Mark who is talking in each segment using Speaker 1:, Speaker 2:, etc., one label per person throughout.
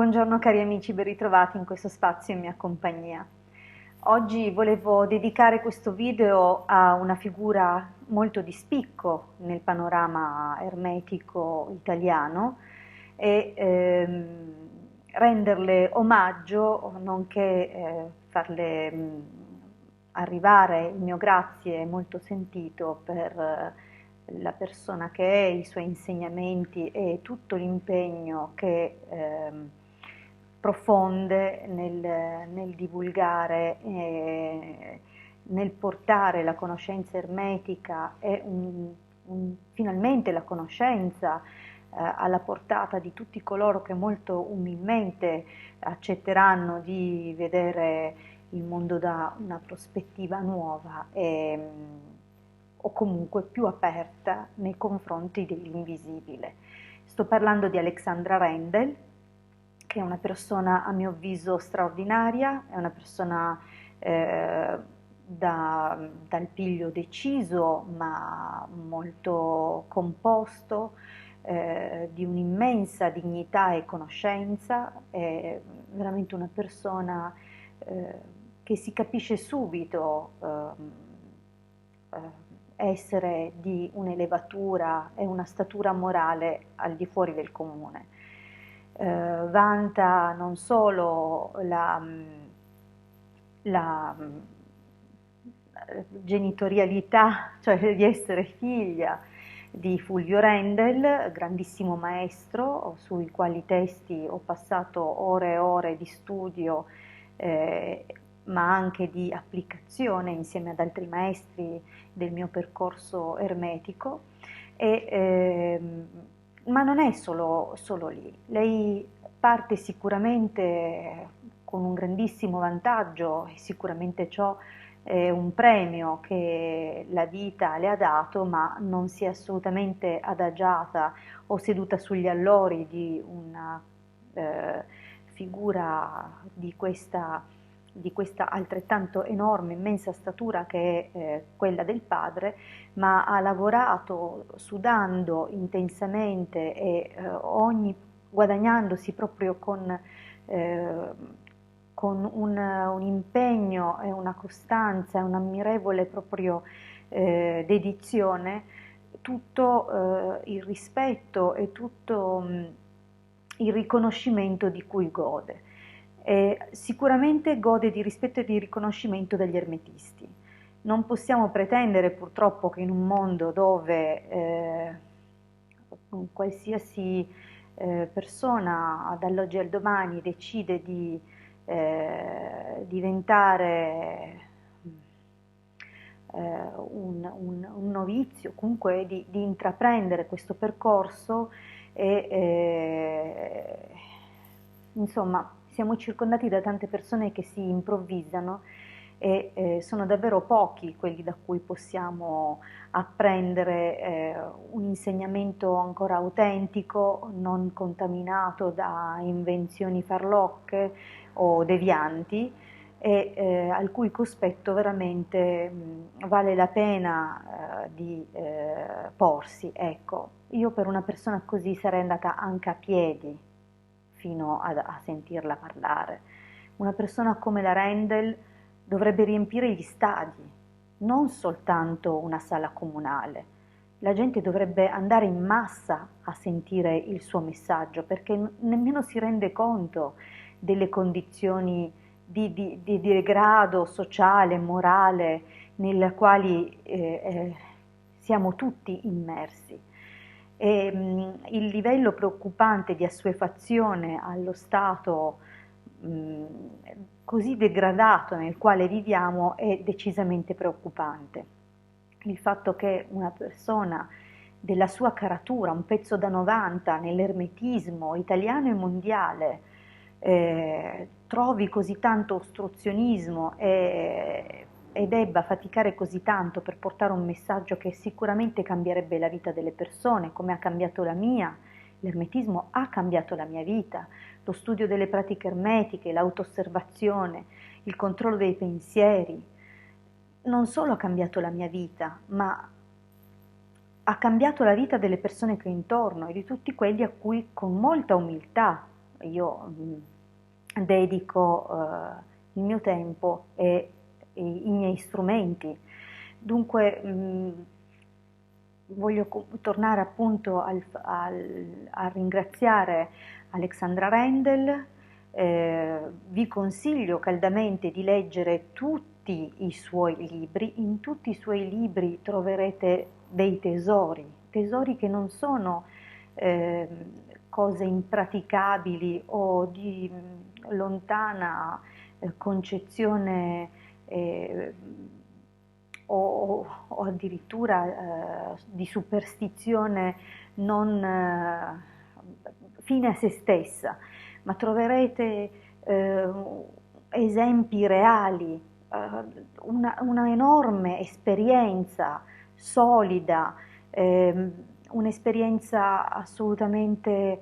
Speaker 1: Buongiorno cari amici, ben ritrovati in questo spazio in mia compagnia. Oggi volevo dedicare questo video a una figura molto di spicco nel panorama ermetico italiano e renderle omaggio, nonché farle arrivare il mio grazie molto sentito per la persona che è, i suoi insegnamenti e tutto l'impegno che profonde nel divulgare, nel portare la conoscenza ermetica e finalmente la conoscenza alla portata di tutti coloro che molto umilmente accetteranno di vedere il mondo da una prospettiva nuova o comunque più aperta nei confronti dell'invisibile. Sto parlando di Alexandra Rendel, che è una persona a mio avviso straordinaria, è una persona dal piglio deciso ma molto composto, di un'immensa dignità e conoscenza, è veramente una persona che si capisce subito essere di un'elevatura e una statura morale al di fuori del comune. Vanta non solo la genitorialità, cioè di essere figlia di Fulvio Rendel, grandissimo maestro, sui quali testi ho passato ore e ore di studio, ma anche di applicazione insieme ad altri maestri del mio percorso ermetico. Ma non è solo lì, lei parte sicuramente con un grandissimo vantaggio e sicuramente ciò è un premio che la vita le ha dato, ma non si è assolutamente adagiata o seduta sugli allori di una figura di questa altrettanto enorme, immensa statura che è quella del padre, ma ha lavorato sudando intensamente e guadagnandosi proprio con un impegno e una costanza e un'ammirevole proprio dedizione, tutto il rispetto e tutto il riconoscimento di cui gode. Sicuramente gode di rispetto e di riconoscimento dagli ermetisti. Non possiamo pretendere purtroppo che in un mondo dove qualsiasi persona dall'oggi al domani decide di diventare un novizio, comunque di intraprendere questo percorso insomma siamo circondati da tante persone che si improvvisano e sono davvero pochi quelli da cui possiamo apprendere un insegnamento ancora autentico, non contaminato da invenzioni farlocche o devianti e al cui cospetto veramente vale la pena di porsi. Ecco, io per una persona così sarei andata anche a piedi fino a sentirla parlare. Una persona come la Rendel dovrebbe riempire gli stadi, non soltanto una sala comunale. La gente dovrebbe andare in massa a sentire il suo messaggio perché nemmeno si rende conto delle condizioni di degrado sociale, morale, nelle quali siamo tutti immersi. Il livello preoccupante di assuefazione allo stato così degradato nel quale viviamo è decisamente preoccupante. Il fatto che una persona della sua caratura, un pezzo da 90 nell'ermetismo italiano e mondiale, trovi così tanto ostruzionismo e debba faticare così tanto per portare un messaggio che sicuramente cambierebbe la vita delle persone, come ha cambiato la mia. L'ermetismo ha cambiato la mia vita, lo studio delle pratiche ermetiche, l'autosservazione, il controllo dei pensieri, non solo ha cambiato la mia vita, ma ha cambiato la vita delle persone che ho intorno e di tutti quelli a cui con molta umiltà io dedico il mio tempo e i miei strumenti. Dunque voglio tornare appunto a ringraziare Alexandra Rendel. Vi consiglio caldamente di leggere tutti i suoi libri. In tutti i suoi libri troverete dei tesori, tesori che non sono eh, cose impraticabili o di lontana concezione eh, o addirittura di superstizione non fine a se stessa, ma troverete esempi reali, una enorme esperienza solida, un'esperienza assolutamente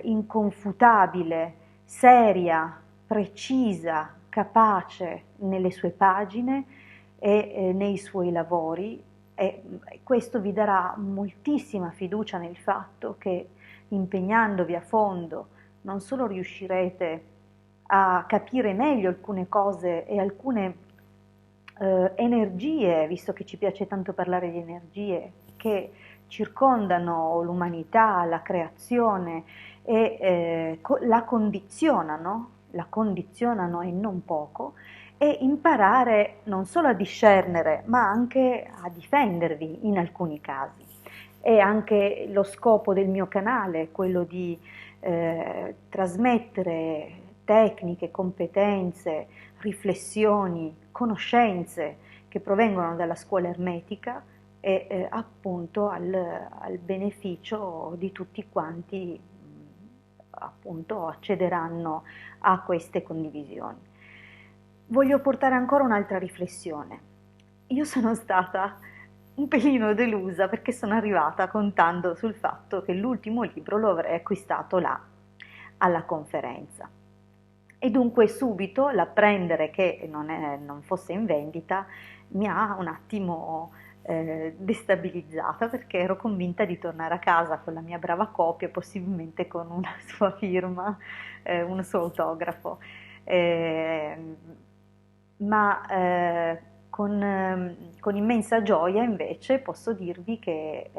Speaker 1: inconfutabile, seria, precisa, capace nelle sue pagine e nei suoi lavori, e questo vi darà moltissima fiducia nel fatto che impegnandovi a fondo non solo riuscirete a capire meglio alcune cose e alcune energie, visto che ci piace tanto parlare di energie, che circondano l'umanità, la creazione e la condizionano e non poco, e imparare non solo a discernere, ma anche a difendervi in alcuni casi. E anche lo scopo del mio canale, quello di trasmettere tecniche, competenze, riflessioni, conoscenze che provengono dalla scuola ermetica e appunto al beneficio di tutti quanti appunto accederanno a queste condivisioni. Voglio portare ancora un'altra riflessione. Io sono stata un pelino delusa perché sono arrivata contando sul fatto che l'ultimo libro lo avrei acquistato là, alla conferenza. E dunque subito l'apprendere che non fosse in vendita mi ha un attimo destabilizzata, perché ero convinta di tornare a casa con la mia brava copia, possibilmente con una sua firma, un suo autografo. Eh, ma con immensa gioia invece posso dirvi che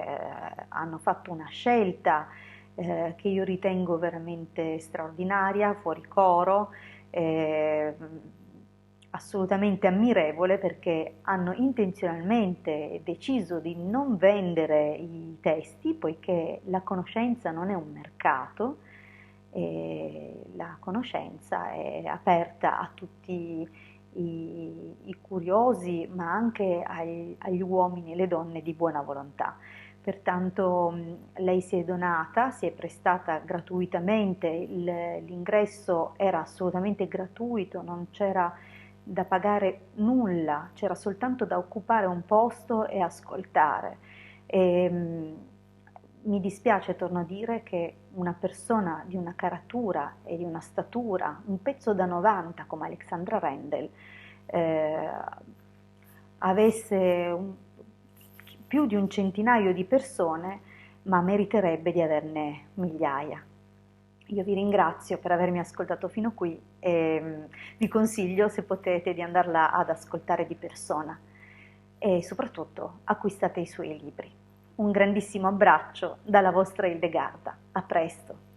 Speaker 1: hanno fatto una scelta che io ritengo veramente straordinaria, fuori coro, eh, assolutamente ammirevole, perché hanno intenzionalmente deciso di non vendere i testi, poiché la conoscenza non è un mercato, e la conoscenza è aperta a tutti i curiosi, ma anche agli uomini e le donne di buona volontà. Pertanto lei si è donata, si è prestata gratuitamente, l'ingresso era assolutamente gratuito, non c'era da pagare nulla, c'era soltanto da occupare un posto e ascoltare. E, mi dispiace, torno a dire, che una persona di una caratura e di una statura, un pezzo da 90 come Alexandra Rendel, eh, avesse più di un centinaio di persone, ma meriterebbe di averne migliaia. Io vi ringrazio per avermi ascoltato fino qui e vi consiglio, se potete, di andarla ad ascoltare di persona e soprattutto acquistate i suoi libri. Un grandissimo abbraccio dalla vostra Hildegarda. A presto!